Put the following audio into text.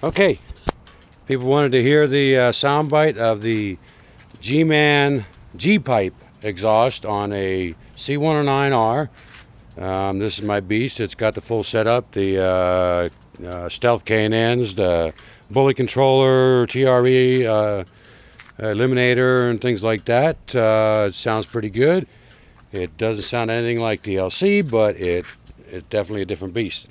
Okay, people wanted to hear the sound bite of the G-Man G-pipe exhaust on a C109R. This is my beast. It's got the full setup, the stealth K&Ns, the bully controller, TRE, eliminator, and things like that. It sounds pretty good. It doesn't sound anything like the LC, but it's definitely a different beast.